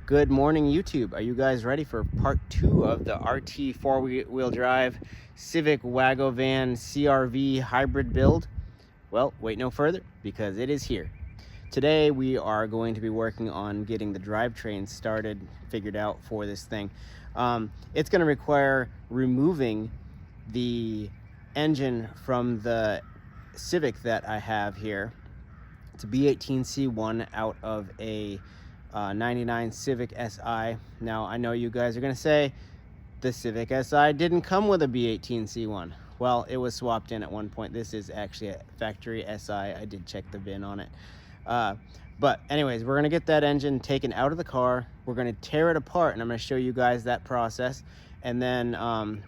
Good morning, YouTube. Are you guys ready for part 2 of the RT four-wheel drive Civic Wagon van CRV hybrid build? Well, wait no further because it is here. Today we are going to be working on getting the drivetrain figured out for this thing. It's going to require removing the engine from the Civic that I have here. It's a B18C1 out of a 99 Civic SI. Now, I know you guys are going to say the Civic SI didn't come with a B18C1. Well, it was swapped in at one point. This is actually a factory SI. I did check the VIN on it. But anyways, we're going to get that engine taken out of the car. We're going to tear it apart, and I'm going to show you guys that process. And then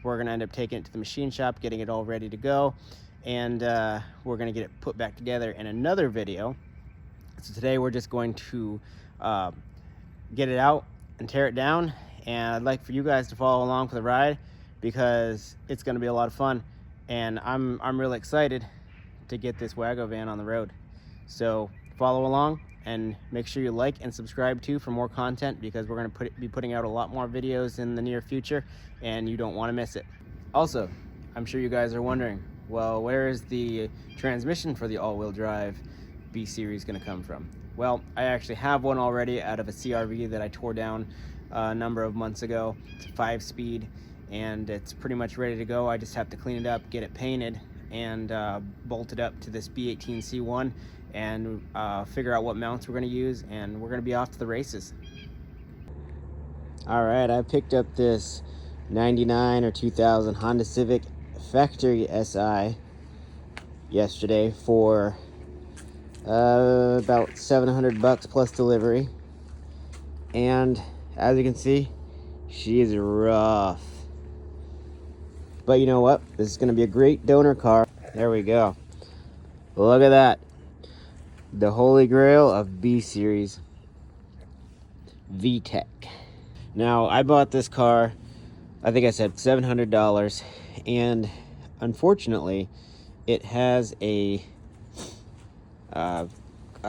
we're going to end up taking it to the machine shop, getting it all ready to go. And we're going to get it put back together in another video. So today we're just going to get it out and tear it down, and I'd like for you guys to follow along for the ride because it's going to be a lot of fun, and I'm really excited to get this Wagon van on the road. So follow along and make sure you like and subscribe too for more content, because we're going to be putting out a lot more videos in the near future and you don't want to miss it. Also, I'm sure you guys are wondering, well, where is the transmission for the all-wheel drive B series going to come from? Well, I actually have one already out of a CRV that I tore down a number of months ago. It's a 5-speed and it's pretty much ready to go. I just have to clean it up, get it painted, and bolt it up to this B18C1 and figure out what mounts we're going to use, and we're going to be off to the races. All right, I picked up this 99 or 2000 Honda Civic factory SI yesterday for about $700 plus delivery, and as you can see, she is rough, but you know what, this is going to be a great donor car. There we go. Look at that, the holy grail of B series VTEC. Now, I bought this car, I think I said $700, and unfortunately it has a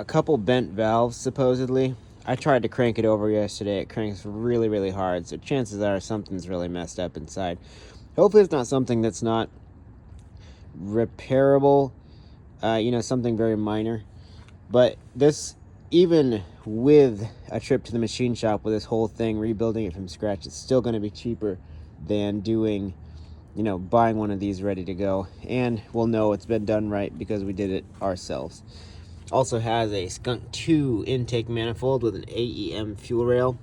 couple bent valves, supposedly. I tried to crank it over yesterday. It cranks really hard, so chances are something's really messed up inside. Hopefully it's not something that's not repairable, you know, something very minor. But this, even with a trip to the machine shop with this whole thing, rebuilding it from scratch, it's still going to be cheaper than doing, you know, buying one of these ready to go. And we'll know it's been done right because we did it ourselves. Also has a Skunk 2 intake manifold with an AEM fuel rail.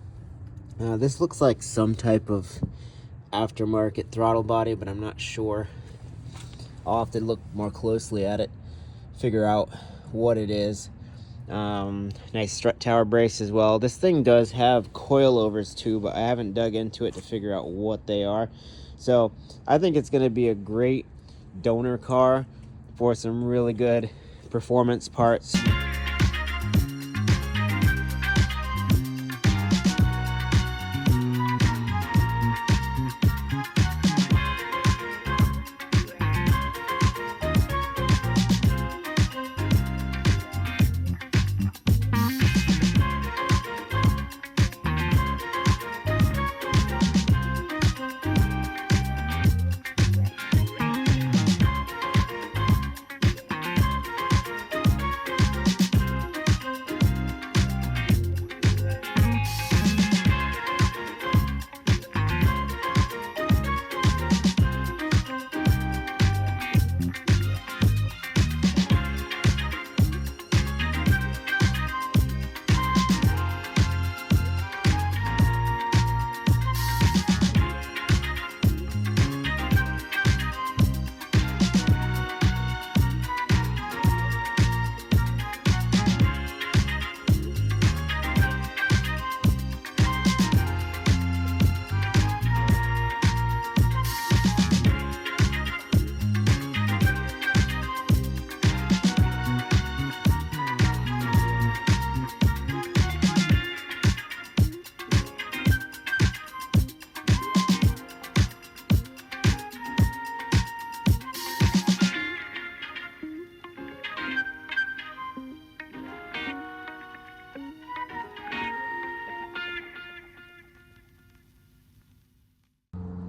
This looks like some type of aftermarket throttle body, but I'm not sure. I'll have to look more closely at it, figure out what it is. Nice strut tower brace as well. This thing does have coilovers too, but I haven't dug into it to figure out what they are. So I think it's going to be a great donor car for some really good performance parts.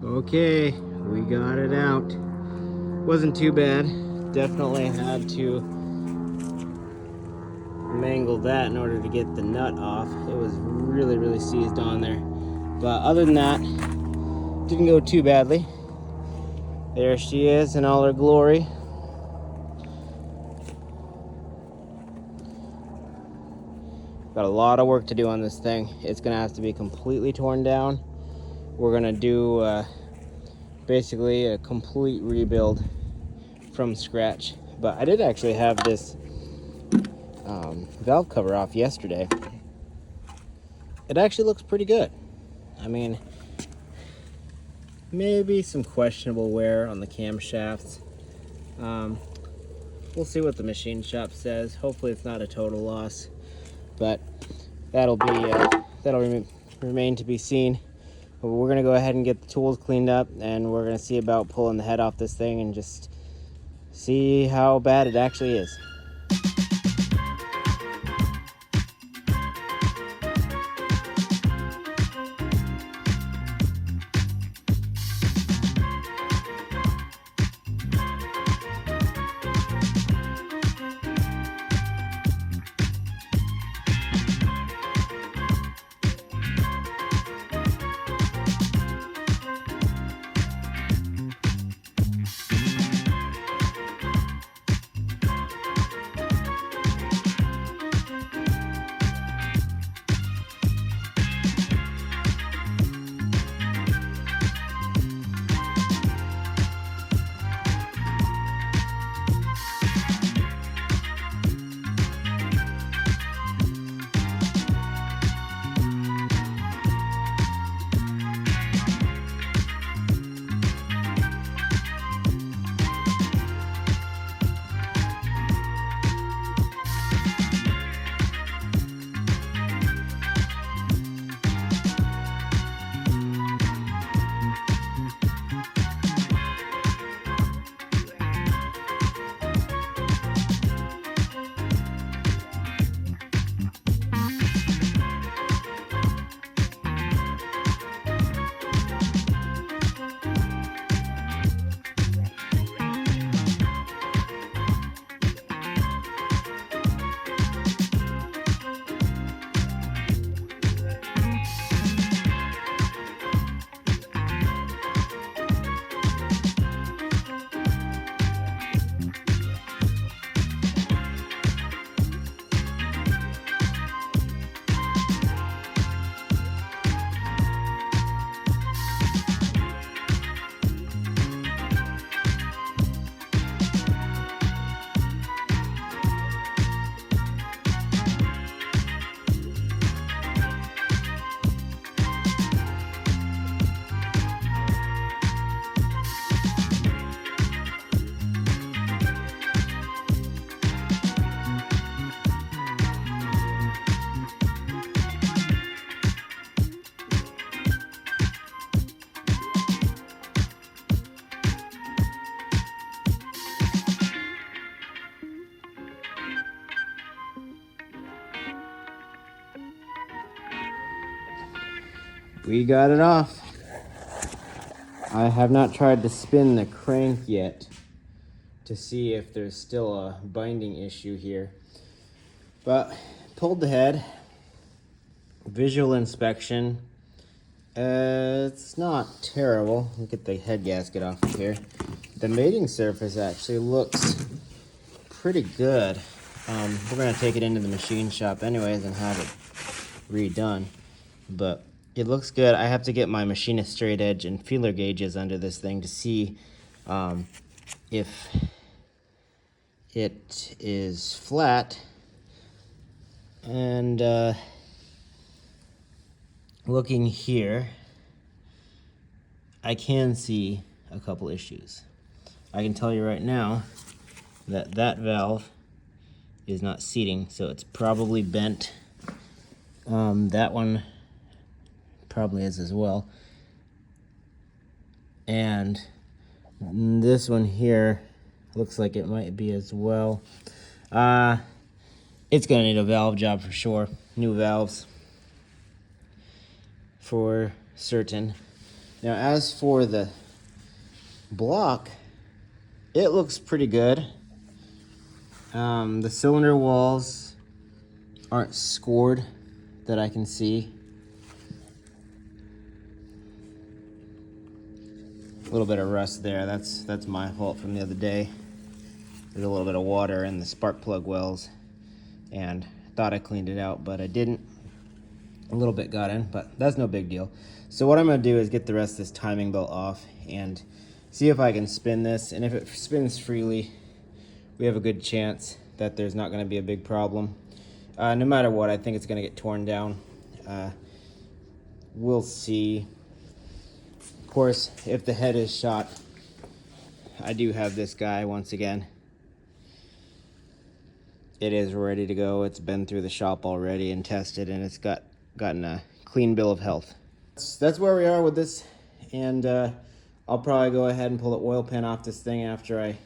Okay, we got it out. Wasn't too bad. Definitely had to mangle that in order to get the nut off. It was really seized on there. But other than that, didn't go too badly. There she is in all her glory. Got a lot of work to do on this thing. It's gonna have to be completely torn down. We're gonna do basically a complete rebuild from scratch. But I did actually have this valve cover off yesterday. It actually looks pretty good. I mean, maybe some questionable wear on the camshafts. We'll see what the machine shop says. Hopefully it's not a total loss, but that'll remain to be seen. But we're gonna go ahead and get the tools cleaned up, and we're gonna see about pulling the head off this thing and just see how bad it actually is. We got it off. I have not tried to spin the crank yet to see if there's still a binding issue here. But pulled the head, visual inspection. It's not terrible. Look at the head gasket off of here. The mating surface actually looks pretty good. We're gonna take it into the machine shop anyways and have it redone. But it looks good. I have to get my machinist straight edge and feeler gauges under this thing to see if it is flat. And looking here, I can see a couple issues. I can tell you right now that that valve is not seating, so it's probably bent. That one probably is as well. And this one here looks like it might be as well. It's gonna need a valve job for sure. New valves for certain. Now, as for the block, it looks pretty good. The cylinder walls aren't scored that I can see. A little bit of rust there. That's my fault from the other day. There's a little bit of water in the spark plug wells, and thought I cleaned it out, but I didn't. A little bit got in, but that's no big deal. So what I'm going to do is get the rest of this timing belt off and see if I can spin this, and if it spins freely, we have a good chance that there's not going to be a big problem. No matter what, I think it's going to get torn down. We'll see. Of course, if the head is shot, I do have this guy once again. It is ready to go. It's been through the shop already and tested, and it's gotten a clean bill of health. That's where we are with this, and I'll probably go ahead and pull the oil pan off this thing after I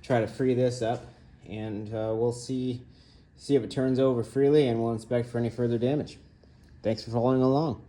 try to free this up, and we'll see if it turns over freely, and we'll inspect for any further damage. Thanks for following along.